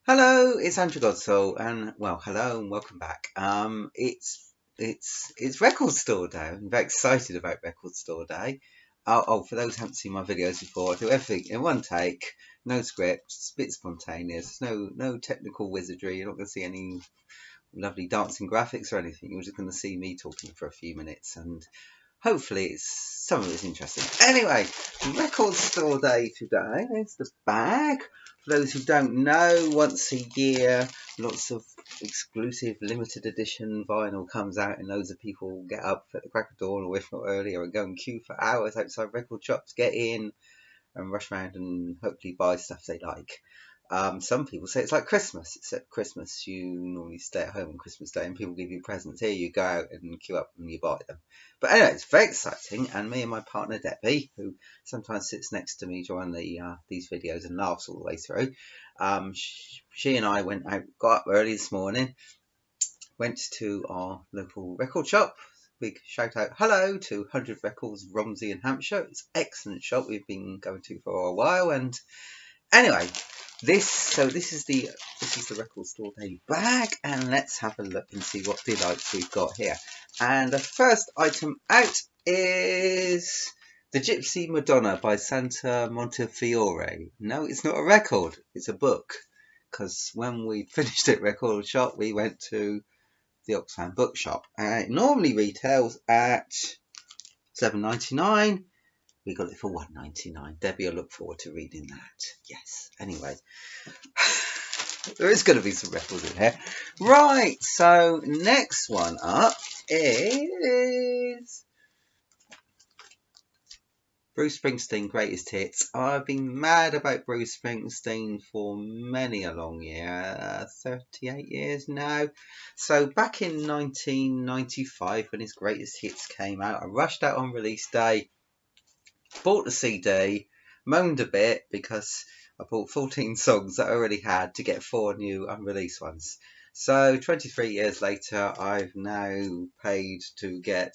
Hello, it's Andrew Godsoul, and well, hello and welcome back. It's Record Store Day. I'm very excited about Record Store Day. For those who haven't seen my videos before, I do everything in one take, no script, it's a bit spontaneous, no technical wizardry. You're not going to see any lovely dancing graphics or anything. You're just going to see me talking for a few minutes, and hopefully some of it's interesting. Anyway, Record Store Day today. There's the bag. For those who don't know, once a year, lots of exclusive limited edition vinyl comes out and loads of people get up at the crack of dawn, or if not earlier, and go and queue for hours outside record shops, get in and rush around and hopefully buy stuff they like. Some people say it's like Christmas, except Christmas you normally stay at home on Christmas Day and people give you presents. Here you go out and queue up and you buy them. But anyway, it's very exciting, and me and my partner Debbie, who sometimes sits next to me during these videos and laughs all the way through, she and I went out, got up early this morning, went to our local record shop. Big shout out hello to 100 Records, Romsey in Hampshire. It's an excellent shop we've been going to for a while. And anyway, this is the Record Store Day bag, and let's have a look and see what delights we've got here. And the first item out is The Gypsy Madonna by Santa Montefiore. No, it's not a record, it's a book, because when we finished at Record Shop we went to the Oxfam bookshop, and it normally retails at $7.99. We got it for $1.99. Debbie will look forward to reading that. Yes. Anyway, there is going to be some records in here. Right. So next one up is Bruce Springsteen, Greatest Hits. I've been mad about Bruce Springsteen for many a long year, 38 years now. So back in 1995, when his Greatest Hits came out, I rushed out on release day, bought the CD, moaned a bit because I bought 14 songs that I already had to get 4 new unreleased ones. So 23 years later, I've now paid to get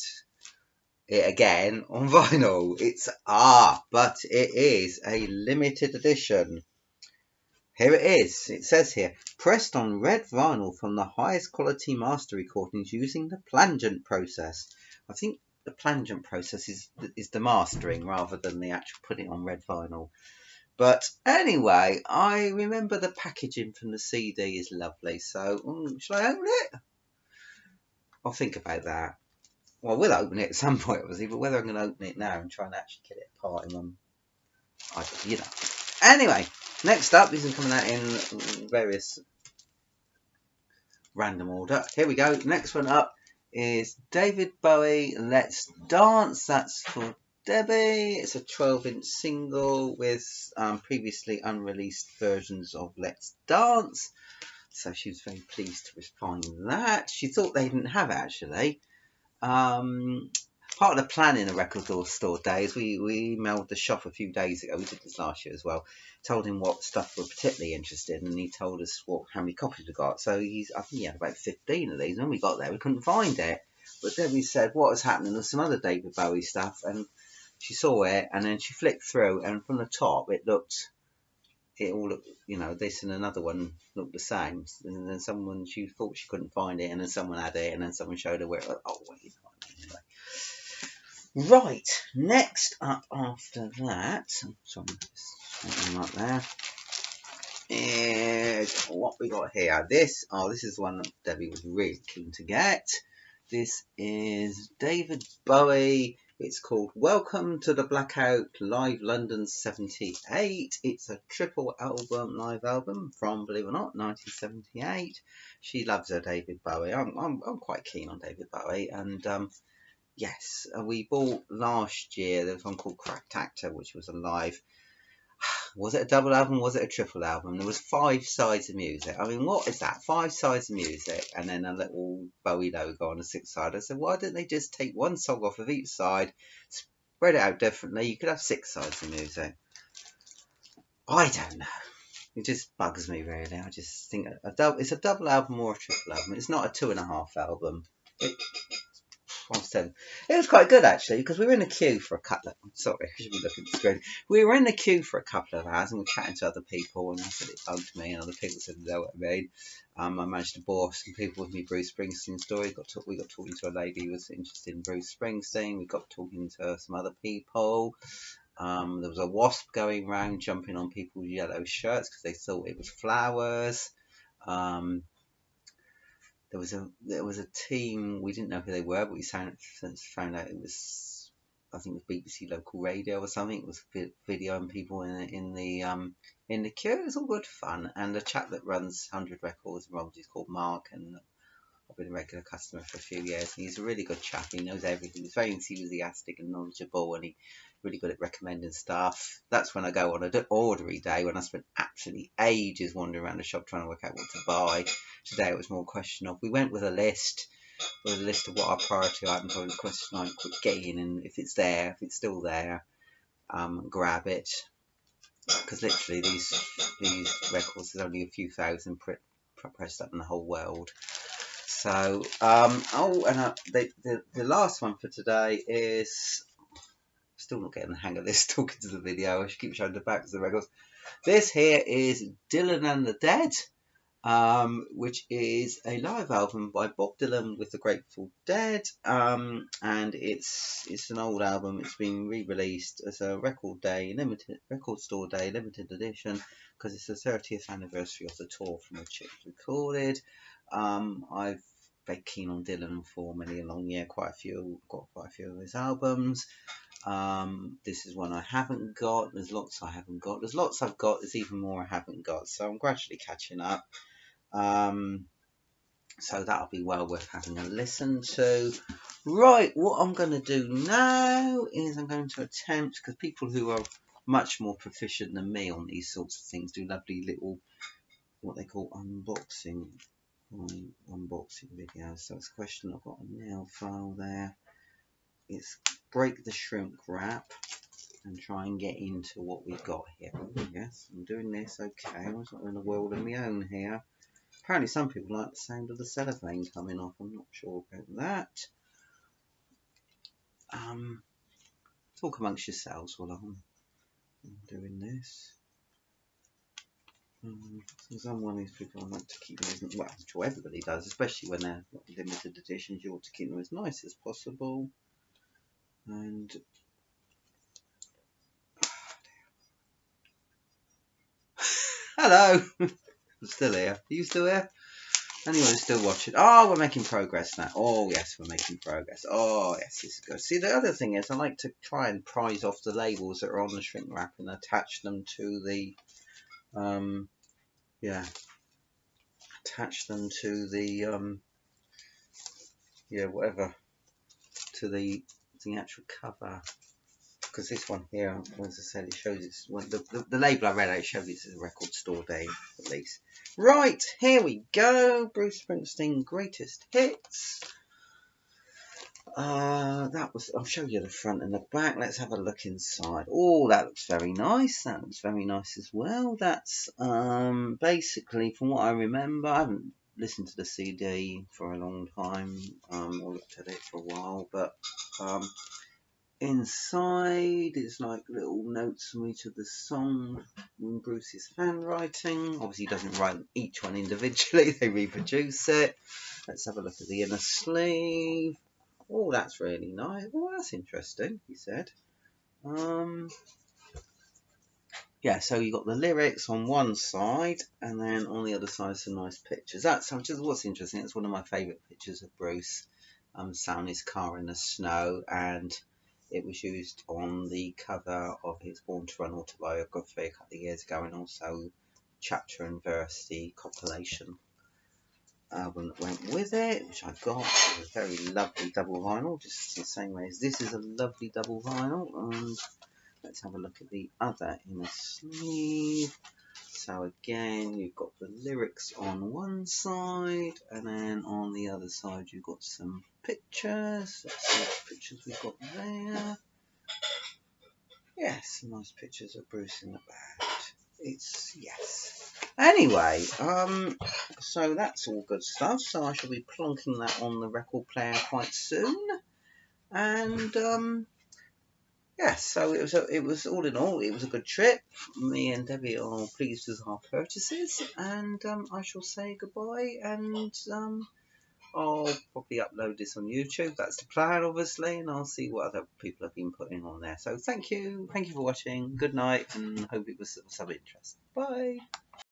it again on vinyl. But it is a limited edition. Here it is. It says here, pressed on red vinyl from the highest quality master recordings using the plangent process. I think the plangent process is the mastering rather than the actual putting on red vinyl. But anyway, I remember the packaging from the CD is lovely. So, shall I open it? I'll think about that. Well, we'll open it at some point, obviously, but whether I'm going to open it now and try and actually get it apart in one, Anyway, next up, this is coming out in various random order. Here we go. Next one up is David Bowie, Let's Dance. That's for Debbie. It's a 12-inch single with previously unreleased versions of Let's Dance. So she was very pleased to find that. She thought they didn't have it, actually. Part of the planning of Record Store Days, we emailed the shop a few days ago. We did this last year as well. Told him what stuff we're particularly interested in, and he told us how many copies we got. So I think he had about 15 of these. When we got there, we couldn't find it. But Debbie said, what was happening? There's some other David Bowie stuff, and she saw it, and then she flicked through, and from the top, it all looked, this and another one looked the same. And then she thought she couldn't find it, and then someone had it, and then someone showed her where it was. Oh, wait, anyway. Right, next up after that, sorry, something like there, is what we got here. This is one that Debbie was really keen to get. This is David Bowie. It's called Welcome to the Blackout Live London 78. It's a triple album, live album from, believe it or not, 1978. She loves her David Bowie. I'm quite keen on David Bowie, and yes, we bought last year. There was one called Cracked Actor, which was a live. Was it a double album? Was it a triple album? There was 5 sides of music. I mean, what is that? 5 sides of music, and then a little Bowie logo on the 6th side. I said, why didn't they just take one song off of each side, spread it out differently? You could have 6 sides of music. I don't know. It just bugs me, really. I just think it's a double album or a triple album. It's not a 2.5 album. 12:07. It was quite good actually, because we were in a queue for a couple of. Sorry, I should be looking at the screen. We were in the queue for a couple of hours, and we were chatting to other people, and I said it bugged me, and other people said they know what I mean. I managed to bore some people with me Bruce Springsteen story. We got talking to a lady who was interested in Bruce Springsteen. We got talking to some other people. There was a wasp going around jumping on people's yellow shirts because they thought it was flowers. There was a team, we didn't know who they were, but we found out it was, I think it was BBC local radio or something. It was videoing people in the queue. It was all good fun. And the chap that runs 100 Records and Robs is called Mark, and I've been a regular customer for a few years, and he's a really good chap. He knows everything. He's very enthusiastic and knowledgeable, and he's really good at recommending stuff. That's when I go on an ordery day, when I spent absolutely ages wandering around the shop trying to work out what to buy. Today it was more a question of, we went with a list of what our priority items are. The question like, quick get in, and if it's still there, grab it. Because literally these records, there's only a few thousand pressed up in the whole world. So, the last one for today is, still not getting the hang of this, talking to the video. I should keep showing the backs of the records. This here is Dylan and the Dead, which is a live album by Bob Dylan with the Grateful Dead, and it's an old album. It's been re-released as a record store day limited edition, because it's the 30th anniversary of the tour from which it was recorded. I've very keen on Dylan for many a long year. Got quite a few of his albums. This is one I haven't got. There's lots I haven't got. There's lots I've got. There's even more I haven't got. So I'm gradually catching up. So that'll be well worth having a listen to. Right, what I'm going to do now is I'm going to attempt, because people who are much more proficient than me on these sorts of things do lovely little, what they call unboxing videos. So it's a question, I've got a nail file there. It's break the shrink wrap and try and get into what we've got here. Oh, yes, I'm doing this. Okay, I'm not in a world of my own here. Apparently some people like the sound of the cellophane coming off. I'm not sure about that. Talk amongst yourselves while I'm doing this. Some of these people I like to keep them, well, I'm sure everybody does, especially when they're limited editions. You ought to keep them as nice as possible. And hello, I'm still here. Are you still here? Anyone still watching? Oh, we're making progress now. Oh yes, we're making progress. Oh yes, this is good. See, the other thing is, I like to try and prize off the labels that are on the shrink wrap and attach them to the whatever, to the actual cover. Because this one here, as I said, it shows it's the label I read out shows it's a record store day release. Right, here we go. Bruce Springsteen Greatest Hits. I'll show you the front and the back. Let's have a look inside. Oh, that looks very nice. That looks very nice as well. That's basically, from what I remember, I haven't listened to the CD for a long time, or looked at it for a while, but inside is like little notes from each of the songs in Bruce's handwriting. Obviously he doesn't write each one individually, they reproduce it. Let's have a look at the inner sleeve. Oh, that's really nice. Oh, that's interesting, he said. Yeah, so you got the lyrics on one side, and then on the other side some nice pictures. That's just what's interesting. It's one of my favourite pictures of Bruce sat in his car in the snow, and it was used on the cover of his Born to Run autobiography a couple of years ago, and also chapter and verse, the compilation album that went with it, which I got. It was a very lovely double vinyl, just the same way as this is a lovely double vinyl. And let's have a look at the other inner sleeve. So again, you've got the lyrics on one side, and then on the other side you've got some pictures. Let's see what pictures we've got there. Yes, some nice pictures of Bruce in the back. Yes. Anyway, so that's all good stuff. So I shall be plonking that on the record player quite soon. And yeah, so it was all in all, it was a good trip. Me and Debbie are pleased with our purchases, and I shall say goodbye, and I'll probably upload this on YouTube. That's the plan, obviously, and I'll see what other people have been putting on there. So thank you for watching. Good night, and hope it was of some interest. Bye.